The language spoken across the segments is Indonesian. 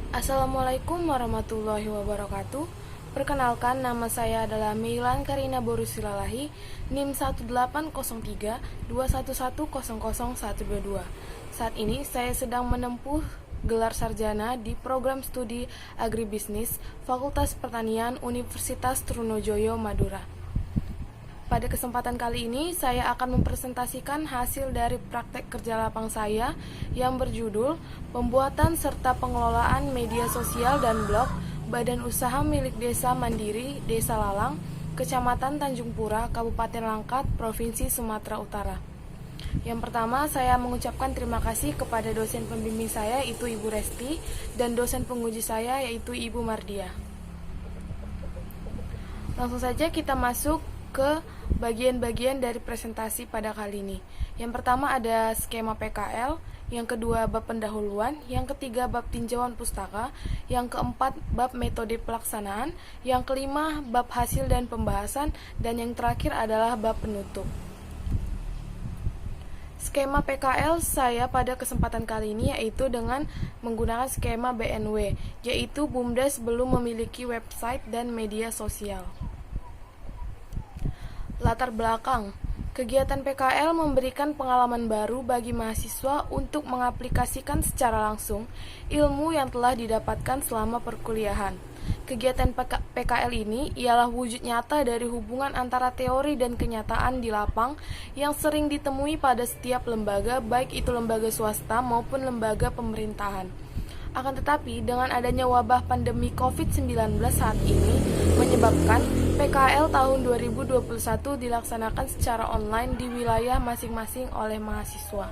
Assalamualaikum warahmatullahi wabarakatuh. Perkenalkan, nama saya adalah Meilan Karina Borusilalahi, NIM 180321100122. Saat ini saya sedang menempuh gelar sarjana di program studi Agribisnis Fakultas Pertanian Universitas Trunojoyo Madura. Pada kesempatan kali ini, saya akan mempresentasikan hasil dari praktek kerja lapang saya yang berjudul Pembuatan serta Pengelolaan Media Sosial dan Blog Badan Usaha Milik Desa Mandiri Desa Lalang, Kecamatan Tanjung Pura, Kabupaten Langkat, Provinsi Sumatera Utara. Yang pertama, saya mengucapkan terima kasih kepada dosen pembimbing saya, yaitu Ibu Resti, dan dosen penguji saya, yaitu Ibu Mardia. Langsung saja kita masuk ke bagian-bagian dari presentasi pada kali ini. Yang pertama ada skema PKL, yang kedua bab pendahuluan, yang ketiga bab tinjauan pustaka, yang keempat bab metode pelaksanaan, yang kelima bab hasil dan pembahasan, dan yang terakhir adalah bab penutup. Skema PKL saya pada kesempatan kali ini yaitu dengan menggunakan skema BNW, yaitu BUMDes belum memiliki website dan media sosial. Latar belakang, kegiatan PKL memberikan pengalaman baru bagi mahasiswa untuk mengaplikasikan secara langsung ilmu yang telah didapatkan selama perkuliahan. Kegiatan PKL ini ialah wujud nyata dari hubungan antara teori dan kenyataan di lapang yang sering ditemui pada setiap lembaga, baik itu lembaga swasta maupun lembaga pemerintahan. Akan tetapi, dengan adanya wabah pandemi COVID-19 saat ini menyebabkan PKL tahun 2021 dilaksanakan secara online di wilayah masing-masing oleh mahasiswa.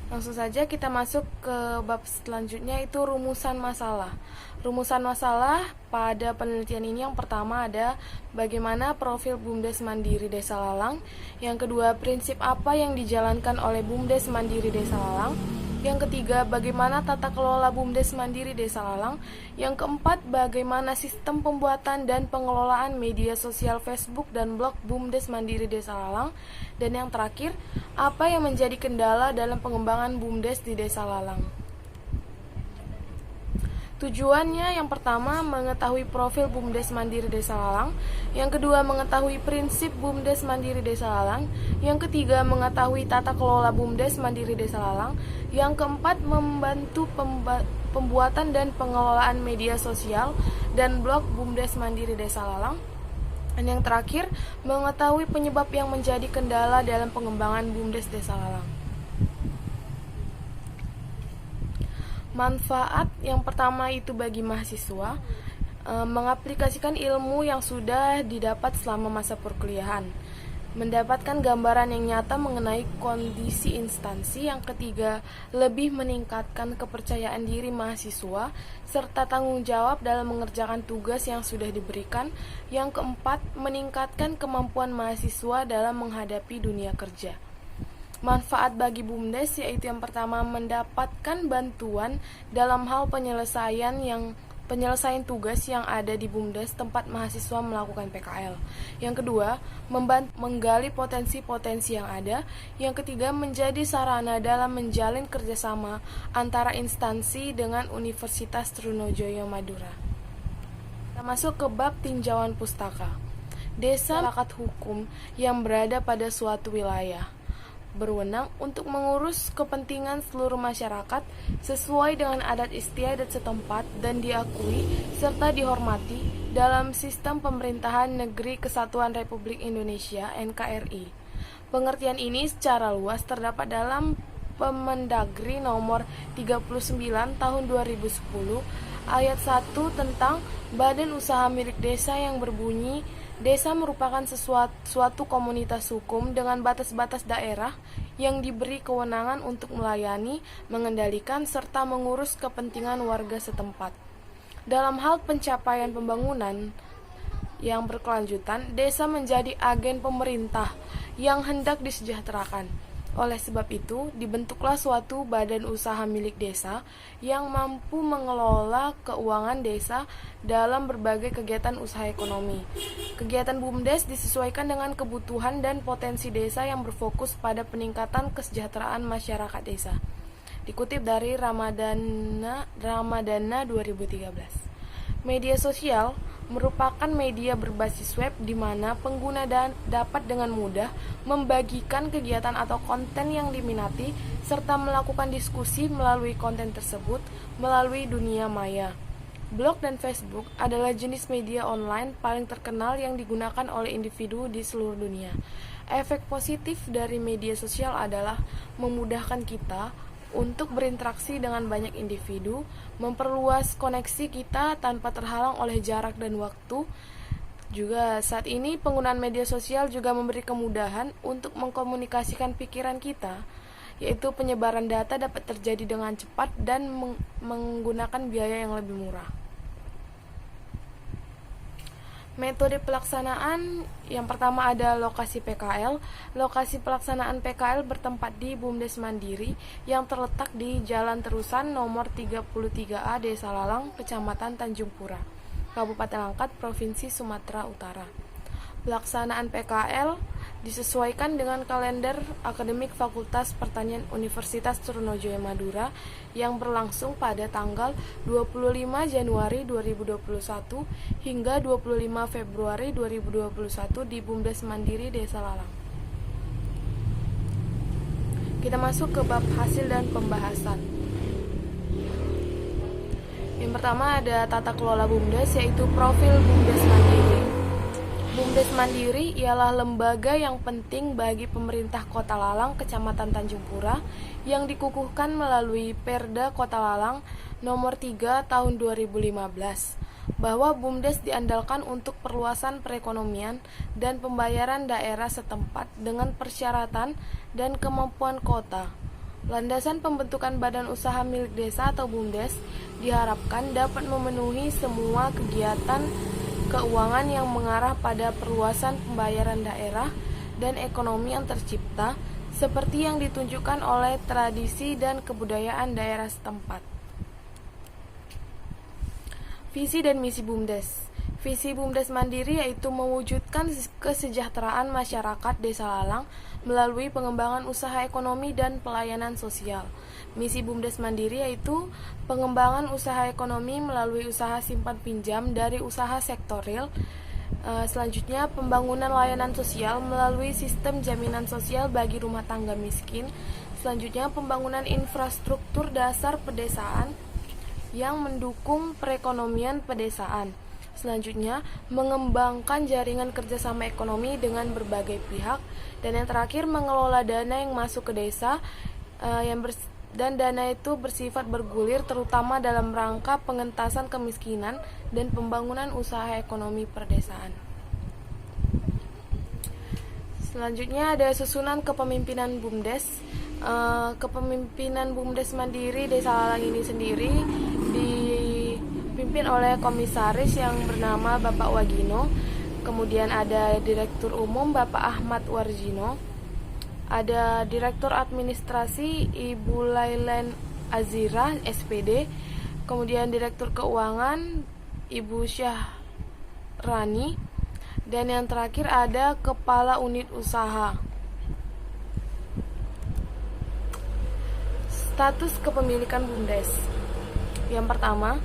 Langsung saja kita masuk ke bab selanjutnya, yaitu rumusan masalah. Rumusan masalah pada penelitian ini yang pertama ada bagaimana profil BUMDes Mandiri Desa Lalang, yang kedua prinsip apa yang dijalankan oleh BUMDes Mandiri Desa Lalang, yang ketiga bagaimana tata kelola BUMDes Mandiri Desa Lalang, yang keempat bagaimana sistem pembuatan dan pengelolaan media sosial Facebook dan blog BUMDes Mandiri Desa Lalang, dan yang terakhir apa yang menjadi kendala dalam pengembangan BUMDes di Desa Lalang. Tujuannya yang pertama mengetahui profil BUMDes Mandiri Desa Lalang, yang kedua mengetahui prinsip BUMDes Mandiri Desa Lalang, yang ketiga mengetahui tata kelola BUMDes Mandiri Desa Lalang, yang keempat membantu pembuatan dan pengelolaan media sosial dan blog BUMDes Mandiri Desa Lalang, dan yang terakhir mengetahui penyebab yang menjadi kendala dalam pengembangan BUMDes Desa Lalang. Manfaat yang pertama itu bagi mahasiswa mengaplikasikan ilmu yang sudah didapat selama masa perkuliahan, mendapatkan gambaran yang nyata mengenai kondisi instansi. Yang ketiga, lebih meningkatkan kepercayaan diri mahasiswa serta tanggung jawab dalam mengerjakan tugas yang sudah diberikan. Yang keempat, meningkatkan kemampuan mahasiswa dalam menghadapi dunia kerja. Manfaat bagi BUMDes yaitu yang pertama mendapatkan bantuan dalam hal penyelesaian tugas yang ada di BUMDes tempat mahasiswa melakukan PKL. Yang kedua, menggali potensi-potensi yang ada. Yang ketiga, menjadi sarana dalam menjalin kerjasama antara instansi dengan Universitas Trunojoyo Madura. Kita masuk ke bab tinjauan pustaka. Desa masyarakat hukum yang berada pada suatu wilayah berwenang untuk mengurus kepentingan seluruh masyarakat sesuai dengan adat istiadat setempat dan diakui serta dihormati dalam sistem pemerintahan Negeri Kesatuan Republik Indonesia (NKRI). Pengertian ini secara luas terdapat dalam Permendagri nomor 39 tahun 2010 ayat 1 tentang Badan Usaha Milik Desa yang berbunyi, desa merupakan suatu komunitas hukum dengan batas-batas daerah yang diberi kewenangan untuk melayani, mengendalikan, serta mengurus kepentingan warga setempat. Dalam hal pencapaian pembangunan yang berkelanjutan, desa menjadi agen pemerintah yang hendak disejahterakan. Oleh sebab itu, dibentuklah suatu badan usaha milik desa yang mampu mengelola keuangan desa dalam berbagai kegiatan usaha ekonomi. Kegiatan BUMDes disesuaikan dengan kebutuhan dan potensi desa yang berfokus pada peningkatan kesejahteraan masyarakat desa. Dikutip dari Ramadana 2013. Media sosial merupakan media berbasis web di mana pengguna dapat dengan mudah membagikan kegiatan atau konten yang diminati serta melakukan diskusi melalui konten tersebut melalui dunia maya. Blog dan Facebook adalah jenis media online paling terkenal yang digunakan oleh individu di seluruh dunia. Efek positif dari media sosial adalah memudahkan kita untuk berinteraksi dengan banyak individu, memperluas koneksi kita tanpa terhalang oleh jarak dan waktu. Juga saat ini penggunaan media sosial juga memberi kemudahan untuk mengkomunikasikan pikiran kita, yaitu penyebaran data dapat terjadi dengan cepat dan menggunakan biaya yang lebih murah. Metode pelaksanaan yang pertama ada lokasi PKL. Lokasi pelaksanaan PKL bertempat di BUMDes Mandiri yang terletak di Jalan Terusan nomor 33A Desa Lalang, Kecamatan Tanjung Pura, Kabupaten Langkat, Provinsi Sumatera Utara. Pelaksanaan PKL disesuaikan dengan kalender akademik Fakultas Pertanian Universitas Trunojoyo Madura yang berlangsung pada tanggal 25 Januari 2021 hingga 25 Februari 2021 di BUMDes Mandiri Desa Lalang. Kita masuk ke bab hasil dan pembahasan. Yang pertama ada tata kelola BUMDes, yaitu profil BUMDes Mandiri. BUMDes Mandiri ialah lembaga yang penting bagi pemerintah Kota Lalang, Kecamatan Tanjung Pura, yang dikukuhkan melalui Perda Kota Lalang nomor 3 tahun 2015, bahwa BUMDes diandalkan untuk perluasan perekonomian dan pembayaran daerah setempat dengan persyaratan dan kemampuan kota. Landasan pembentukan badan usaha milik desa atau BUMDes diharapkan dapat memenuhi semua kegiatan keuangan yang mengarah pada perluasan pembayaran daerah dan ekonomi yang tercipta, seperti yang ditunjukkan oleh tradisi dan kebudayaan daerah setempat. Visi dan misi BUMDes. Visi BUMDes Mandiri yaitu mewujudkan kesejahteraan masyarakat Desa Lalang melalui pengembangan usaha ekonomi dan pelayanan sosial. Misi BUMDes Mandiri yaitu pengembangan usaha ekonomi melalui usaha simpan pinjam dari usaha sektor real. Selanjutnya, pembangunan layanan sosial melalui sistem jaminan sosial bagi rumah tangga miskin. Selanjutnya, pembangunan infrastruktur dasar pedesaan yang mendukung perekonomian pedesaan. Selanjutnya, mengembangkan jaringan kerjasama ekonomi dengan berbagai pihak. Dan yang terakhir, mengelola dana yang masuk ke desa dan dana itu bersifat bergulir, terutama dalam rangka pengentasan kemiskinan dan pembangunan usaha ekonomi perdesaan. Selanjutnya ada susunan kepemimpinan BUMDes. Kepemimpinan BUMDes Mandiri Desa Lalang ini sendiri dipimpin oleh komisaris yang bernama Bapak Wagino. Kemudian ada Direktur Umum Bapak Ahmad Warjino. Ada Direktur Administrasi Ibu Lailen Azira, SPD. Kemudian Direktur Keuangan Ibu Syahrani. Dan yang terakhir ada Kepala Unit Usaha. Status kepemilikan BUMDes. Yang pertama,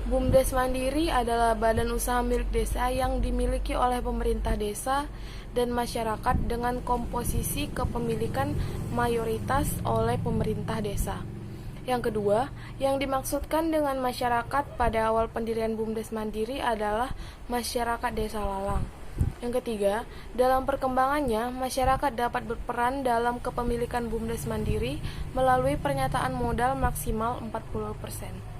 BUMDes Mandiri adalah badan usaha milik desa yang dimiliki oleh pemerintah desa dan masyarakat dengan komposisi kepemilikan mayoritas oleh pemerintah desa. Yang kedua, yang dimaksudkan dengan masyarakat pada awal pendirian BUMDes Mandiri adalah masyarakat Desa Lalang. Yang ketiga, dalam perkembangannya, masyarakat dapat berperan dalam kepemilikan BUMDes Mandiri melalui pernyataan modal maksimal 40%.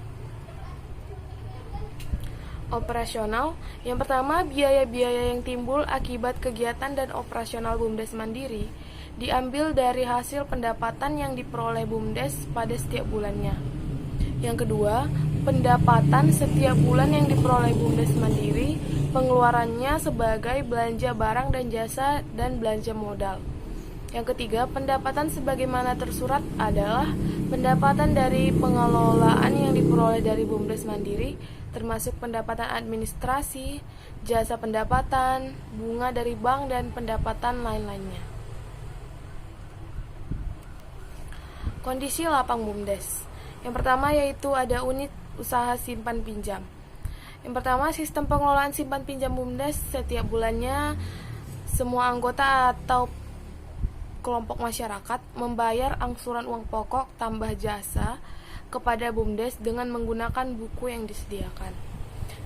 Operasional. Yang pertama, biaya-biaya yang timbul akibat kegiatan dan operasional BUMDes Mandiri diambil dari hasil pendapatan yang diperoleh BUMDes pada setiap bulannya. Yang kedua, pendapatan setiap bulan yang diperoleh BUMDes Mandiri, pengeluarannya sebagai belanja barang dan jasa dan belanja modal. Yang ketiga, pendapatan sebagaimana tersurat adalah pendapatan dari pengelolaan yang diperoleh dari BUMDes Mandiri, termasuk pendapatan administrasi, jasa pendapatan, bunga dari bank, dan pendapatan lain-lainnya. Kondisi lapang BUMDes. Yang pertama yaitu ada unit usaha simpan pinjam. Yang pertama, sistem pengelolaan simpan pinjam BUMDes setiap bulannya semua anggota atau kelompok masyarakat membayar angsuran uang pokok tambah jasa kepada BUMDes dengan menggunakan buku yang disediakan.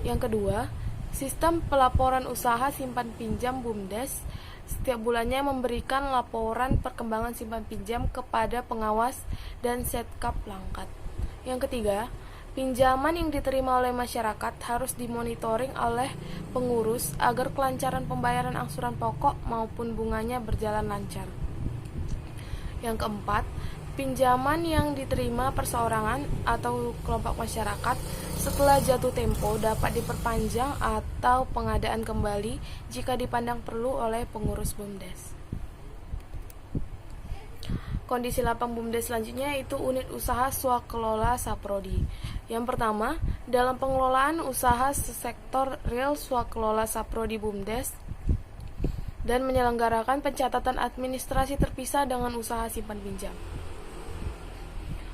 Yang kedua, sistem pelaporan usaha simpan pinjam BUMDes setiap bulannya memberikan laporan perkembangan simpan pinjam kepada pengawas dan Setkap Langkat. Yang ketiga, pinjaman yang diterima oleh masyarakat harus dimonitoring oleh pengurus agar kelancaran pembayaran angsuran pokok maupun bunganya berjalan lancar. Yang keempat, pinjaman yang diterima perseorangan atau kelompok masyarakat setelah jatuh tempo dapat diperpanjang atau pengadaan kembali jika dipandang perlu oleh pengurus BUMDes. Kondisi lapang BUMDes selanjutnya yaitu unit usaha swakelola Saprodi. Yang pertama, dalam pengelolaan usaha sektor real swakelola Saprodi BUMDes dan menyelenggarakan pencatatan administrasi terpisah dengan usaha simpan pinjam.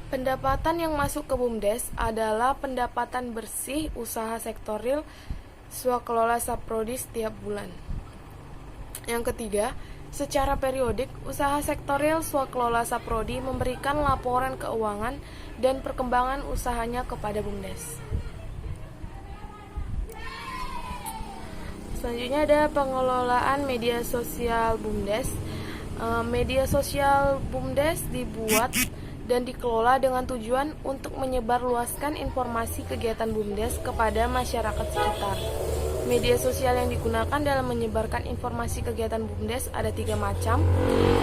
Pendapatan yang masuk ke BUMDes adalah pendapatan bersih usaha sektor real swakelola Saprodi setiap bulan. Yang ketiga, secara periodik, usaha sektorial swakelola Saprodi memberikan laporan keuangan dan perkembangan usahanya kepada BUMDes. Selanjutnya ada pengelolaan media sosial BUMDes. Media sosial BUMDes dibuat dan dikelola dengan tujuan untuk menyebarluaskan informasi kegiatan BUMDes kepada masyarakat sekitar. Media sosial yang digunakan dalam menyebarkan informasi kegiatan BUMDes ada 3 macam,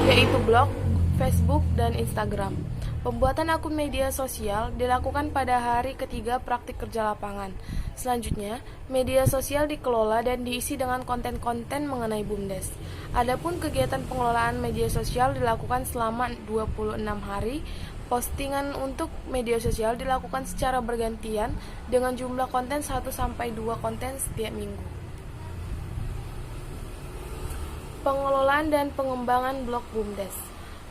yaitu blog, Facebook, dan Instagram. Pembuatan akun media sosial dilakukan pada hari ketiga praktik kerja lapangan. Selanjutnya, media sosial dikelola dan diisi dengan konten-konten mengenai BUMDes. Adapun kegiatan pengelolaan media sosial dilakukan selama 26 hari. Postingan untuk media sosial dilakukan secara bergantian dengan jumlah konten 1-2 konten setiap minggu. Pengelolaan dan pengembangan blog BUMDes.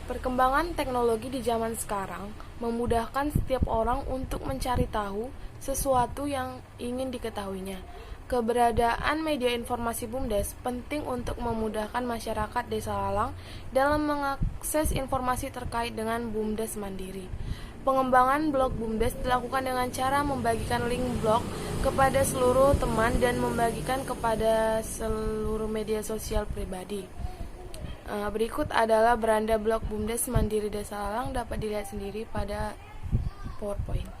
Perkembangan teknologi di zaman sekarang memudahkan setiap orang untuk mencari tahu sesuatu yang ingin diketahuinya. Keberadaan media informasi BUMDes penting untuk memudahkan masyarakat Desa Lalang dalam mengakses informasi terkait dengan BUMDes mandiri. Pengembangan blog BUMDes dilakukan dengan cara membagikan link blog kepada seluruh teman dan membagikan kepada seluruh media sosial pribadi. Berikut adalah beranda blog BUMDes Mandiri Desa Lalang, dapat dilihat sendiri pada PowerPoint.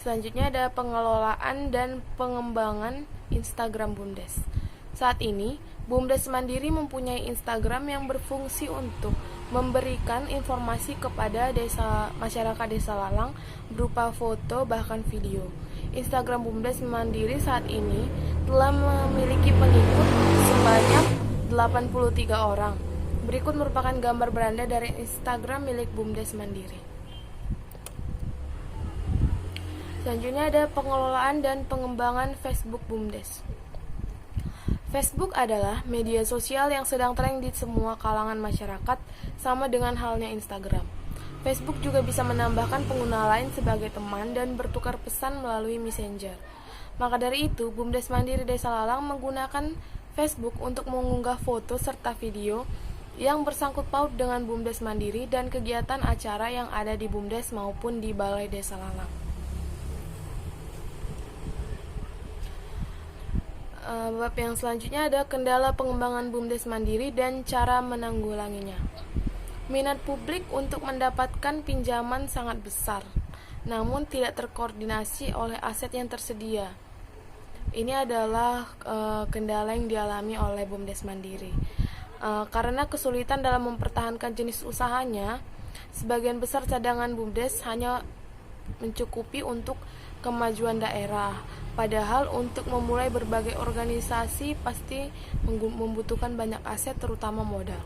Selanjutnya ada pengelolaan dan pengembangan Instagram BUMDes. Saat ini, BUMDes Mandiri mempunyai Instagram yang berfungsi untuk memberikan informasi kepada masyarakat Desa Lalang berupa foto bahkan video. Instagram BUMDes Mandiri saat ini telah memiliki pengikut sebanyak 83 orang. Berikut merupakan gambar beranda dari Instagram milik BUMDes Mandiri. Selanjutnya ada pengelolaan dan pengembangan Facebook BUMDes. Facebook adalah media sosial yang sedang tren di semua kalangan masyarakat, sama dengan halnya Instagram. Facebook juga bisa menambahkan pengguna lain sebagai teman dan bertukar pesan melalui Messenger. Maka dari itu, BUMDes Mandiri Desa Lalang menggunakan Facebook untuk mengunggah foto serta video yang bersangkut paut dengan BUMDes Mandiri dan kegiatan acara yang ada di BUMDes maupun di Balai Desa Lalang. Bab yang selanjutnya ada kendala pengembangan BUMDes Mandiri dan cara menanggulanginya. Minat publik untuk mendapatkan pinjaman sangat besar, namun tidak terkoordinasi oleh aset yang tersedia. Ini adalah kendala yang dialami oleh BUMDes Mandiri. Karena kesulitan dalam mempertahankan jenis usahanya, sebagian besar cadangan BUMDes hanya mencukupi untuk kemajuan daerah. Padahal untuk memulai berbagai organisasi pasti membutuhkan banyak aset, terutama modal.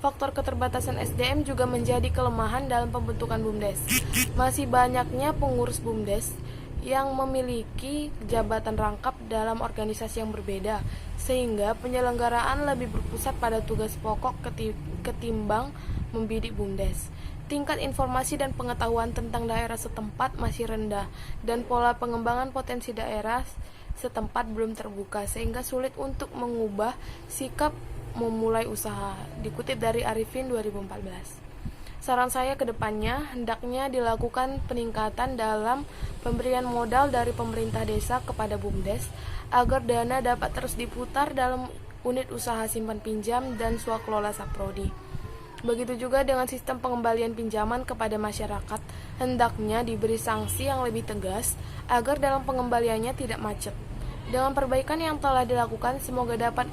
Faktor keterbatasan SDM juga menjadi kelemahan dalam pembentukan BUMDes. Masih banyaknya pengurus BUMDes yang memiliki jabatan rangkap dalam organisasi yang berbeda, sehingga penyelenggaraan lebih berpusat pada tugas pokok ketimbang membidik BUMDes. tingkat informasi dan pengetahuan tentang daerah setempat masih rendah, dan pola pengembangan potensi daerah setempat belum terbuka, sehingga sulit untuk mengubah sikap memulai usaha. Dikutip dari Arifin 2014. Saran saya ke depannya, hendaknya dilakukan peningkatan dalam pemberian modal dari pemerintah desa kepada BUMDes, agar dana dapat terus diputar dalam unit usaha simpan pinjam dan swakelola saprodi. Begitu juga dengan sistem pengembalian pinjaman kepada masyarakat, hendaknya diberi sanksi yang lebih tegas agar dalam pengembaliannya tidak macet. Dengan perbaikan yang telah dilakukan, semoga dapat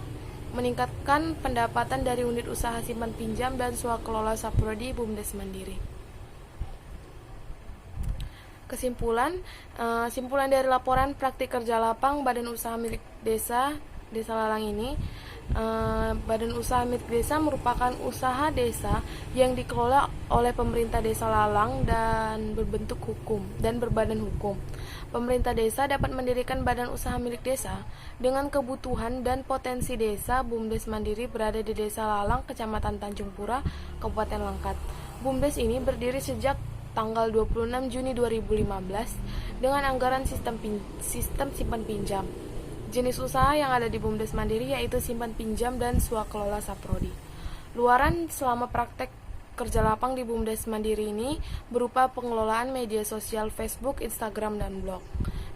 meningkatkan pendapatan dari unit usaha simpan pinjam dan swakelola saprodi BUMDes Mandiri. Simpulan dari laporan praktik kerja lapang Badan Usaha Milik Desa Lalang ini, Badan Usaha Milik Desa merupakan usaha desa yang dikelola oleh pemerintah Desa Lalang dan berbadan hukum. Pemerintah desa dapat mendirikan badan usaha milik desa dengan kebutuhan dan potensi desa. BUMDes Mandiri berada di Desa Lalang, Kecamatan Tanjung Pura, Kabupaten Langkat. BUMDes ini berdiri sejak tanggal 26 Juni 2015 dengan anggaran sistem simpan pinjam. Jenis usaha yang ada di BUMDes Mandiri yaitu simpan pinjam dan swakelola saprodi. Luaran selama praktek kerja lapang di BUMDes Mandiri ini berupa pengelolaan media sosial Facebook, Instagram, dan blog.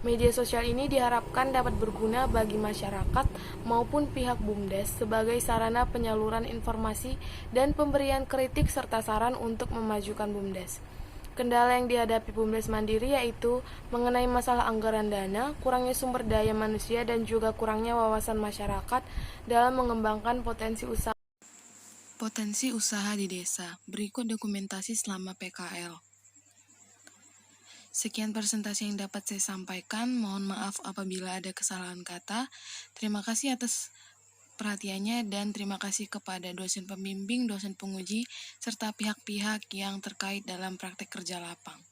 Media sosial ini diharapkan dapat berguna bagi masyarakat maupun pihak BUMDes sebagai sarana penyaluran informasi dan pemberian kritik serta saran untuk memajukan BUMDes. Kendala yang dihadapi BUMDes Mandiri yaitu mengenai masalah anggaran dana, kurangnya sumber daya manusia, dan juga kurangnya wawasan masyarakat dalam mengembangkan potensi usaha di desa. Berikut dokumentasi selama PKL. Sekian presentasi yang dapat saya sampaikan. Mohon maaf apabila ada kesalahan kata. Terima kasih atas perhatiannya dan terima kasih kepada dosen pembimbing, dosen penguji, serta pihak-pihak yang terkait dalam praktek kerja lapang.